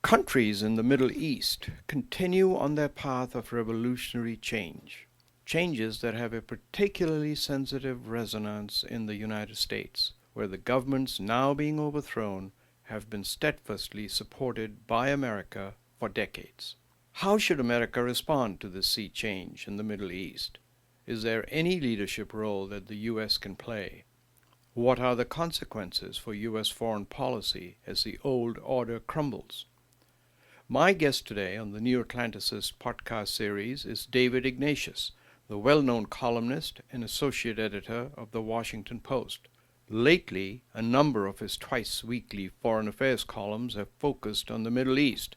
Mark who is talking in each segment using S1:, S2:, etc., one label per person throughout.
S1: Countries in the Middle East continue on their path of revolutionary change, changes that have a particularly sensitive resonance in the United States, where the governments now being overthrown have been steadfastly supported by America for decades. How should America respond to this sea change in the Middle East? Is there any leadership role that the U.S. can play? What are the consequences for U.S. foreign policy as the old order crumbles? My guest today on the New Atlanticist Podcast Series is David Ignatius, the well-known columnist and associate editor of the Washington Post. Lately, a number of his twice-weekly foreign affairs columns have focused on the Middle East,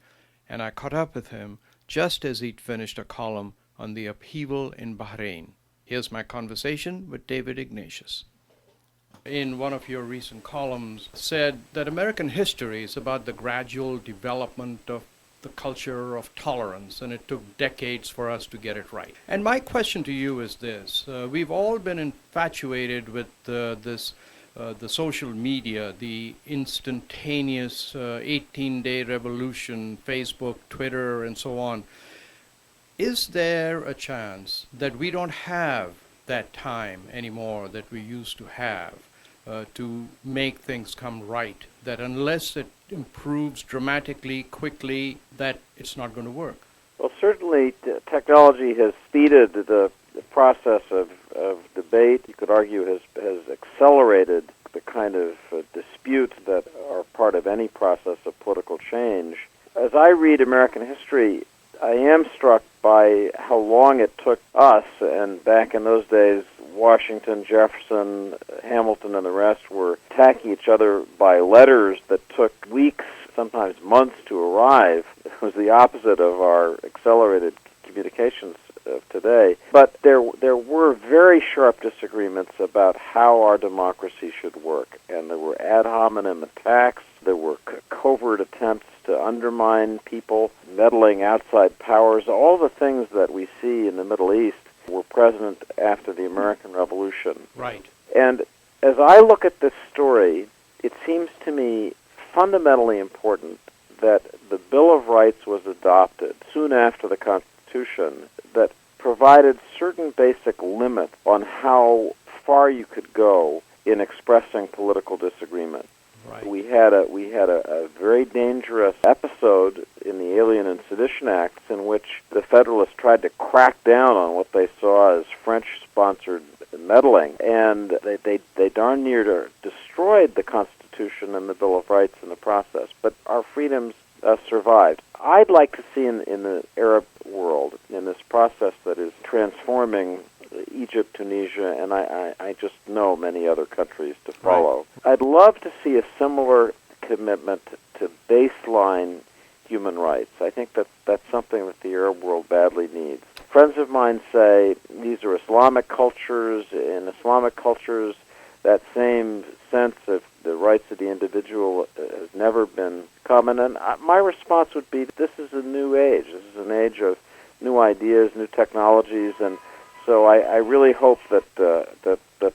S1: and I caught up with him just as he'd finished a column on the upheaval in Bahrain. Here's my conversation with David Ignatius. In one of your recent columns, said that American history is about the gradual development of the culture of tolerance, and it took decades for us to get it right. And my question to you is this. We've all been infatuated with the social media, the instantaneous 18-day revolution, Facebook, Twitter, and so on. Is there a chance that we don't have that time anymore that we used to have to make things come right, that unless it improves dramatically, quickly, that it's not going to work?
S2: Well, certainly technology has speeded the process of debate. You could argue has accelerated the kind of disputes that are part of any process of political change. As I read American history, I am struck by how long it took us, and back in those days, Washington, Jefferson, Hamilton, and the rest were attacking each other by letters that took weeks, sometimes months to arrive. It was the opposite of our accelerated communications of today. But there were very sharp disagreements about how our democracy should work, and there were ad hominem attacks, there were covert attempts to undermine people, meddling outside powers. All the things that we see in the Middle East were present after the American Revolution.
S1: Right.
S2: And as I look at this story, it seems to me fundamentally important that the Bill of Rights was adopted soon after the Constitution that provided certain basic limits on how far you could go in expressing political disagreement.
S1: Right.
S2: We had a very dangerous episode in the Alien and Sedition Acts in which the Federalists tried to crack down on what they saw as French-sponsored meddling, and they darn near destroyed the Constitution and the Bill of Rights in the process. But our freedoms survived. I'd like to see in the Arab world, in this process that is transforming Egypt, Tunisia, and I just know many other countries to follow. Right. I'd love to see a similar commitment to baseline human rights. I think that's something that the Arab world badly needs. Friends of mine say these are Islamic cultures. In Islamic cultures, that same sense of the rights of the individual has never been common. And my response would be, this is a new age. This is an age of new ideas, new technologies, and so I really hope that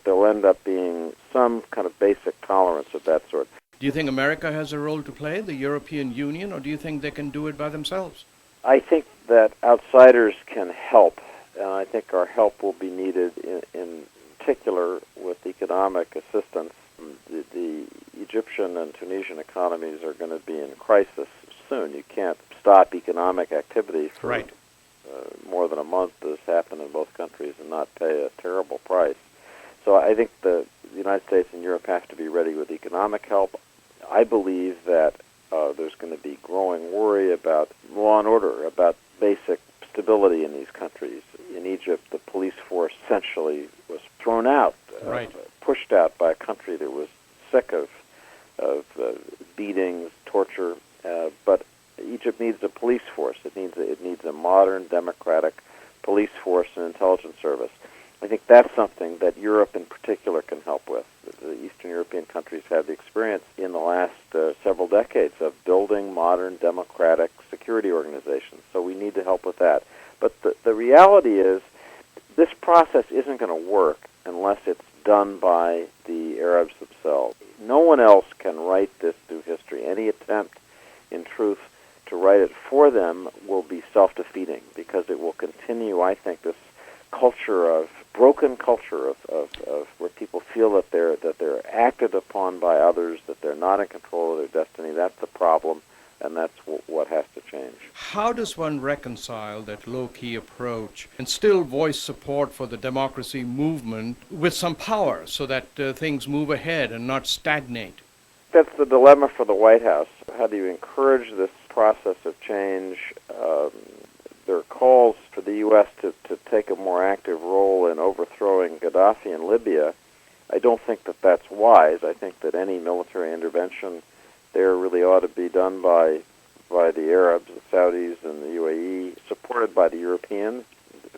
S2: there'll end up being some kind of basic tolerance of that sort.
S1: Do you think America has a role to play, the European Union, or do you think they can do it by themselves?
S2: I think that outsiders can help, and I think our help will be needed in particular with economic assistance. The Egyptian and Tunisian economies are going to be in crisis soon. You can't stop economic activity for
S1: right.
S2: More than a month, as happened in both countries, and not pay a terrible price. So I think the United States and Europe have to be ready with economic help. I believe that there's going to be growing worry about law and order, about basic stability in these countries. In Egypt, the police force essentially was thrown out,
S1: right.
S2: Pushed out by a country that was sick of beatings, torture, but Egypt needs a police force. It needs a modern, democratic police force and intelligence service. I think that's something that Europe in particular can help with. The Eastern European countries have the experience in the last several decades of building modern, democratic security organizations. So we need to help with that. But the reality is this process isn't going to work unless it's done by the Arabs themselves. No one else can write this through history. Any attempt, in truth, to write it for them will be self-defeating, because it will continue, I think, this broken culture of where people feel that they're acted upon by others, that they're not in control of their destiny. That's the problem, and that's what has to change.
S1: How does one reconcile that low-key approach and still voice support for the democracy movement with some power so that things move ahead and not stagnate?
S2: That's the dilemma for the White House. How do you encourage this process of change? There are calls for the U.S. to take a more active role in overthrowing Gaddafi in Libya. I don't think that that's wise. I think that any military intervention there really ought to be done by the Arabs, the Saudis, and the UAE, supported by the Europeans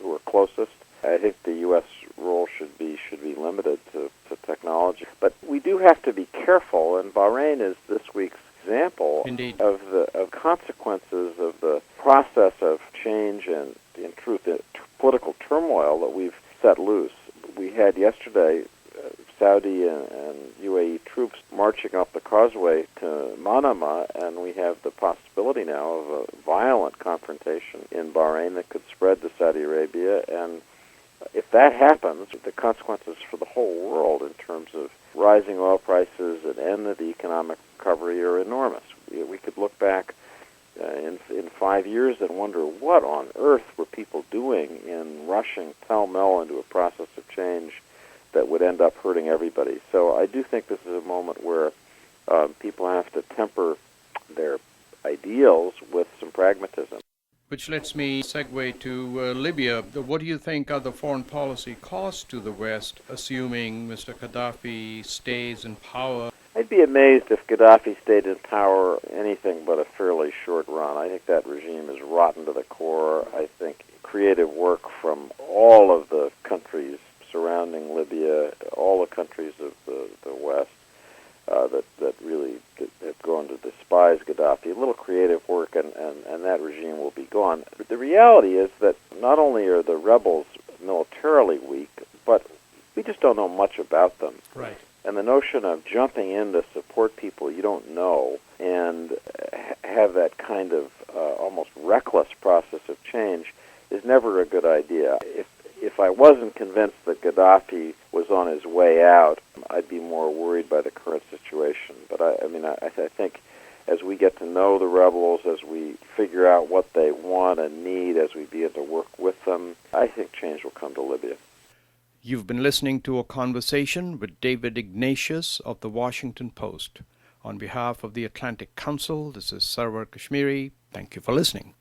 S2: who are closest. I think the U.S. role should be limited to technology. But we do have to be careful, and Bahrain is this week's example
S1: Indeed.
S2: of the consequences of the process of change and, in truth, the political turmoil that we've set loose. We had yesterday Saudi and UAE troops marching up the causeway to Manama, and we have the possibility now of a violent confrontation in Bahrain that could spread to Saudi Arabia. And if that happens, the consequences for the whole world in terms of rising oil prices and end of the economic recovery are enormous. We could look back in 5 years and wonder what on earth were people doing in rushing pell-mell into a process of change that would end up hurting everybody. So I do think this is a moment where people have to temper their ideals with some pragmatism.
S1: Which lets me segue to Libya. What do you think are the foreign policy costs to the West, assuming Mr. Gaddafi stays in power?
S2: I'd be amazed if Gaddafi stayed in power anything but a fairly short run. I think that regime is rotten to the core. I think creative work from all of the countries surrounding Libya, all the countries of the West, that really have grown to despise Gaddafi. A little creative work, and that regime will be gone. But the reality is that not only are the rebels militarily weak, but we just don't know much about them.
S1: Right.
S2: And the notion of jumping in to support people you don't know and have that kind of almost reckless process of change is never a good idea. If I wasn't convinced that Gaddafi was on his way out, I'd be more worried by the current situation. But I think as we get to know the rebels, as we figure out what they want and need, as we begin to work with them, I think change will come to Libya.
S1: You've been listening to a conversation with David Ignatius of the Washington Post. On behalf of the Atlantic Council, this is Sarwar Kashmeri. Thank you for listening.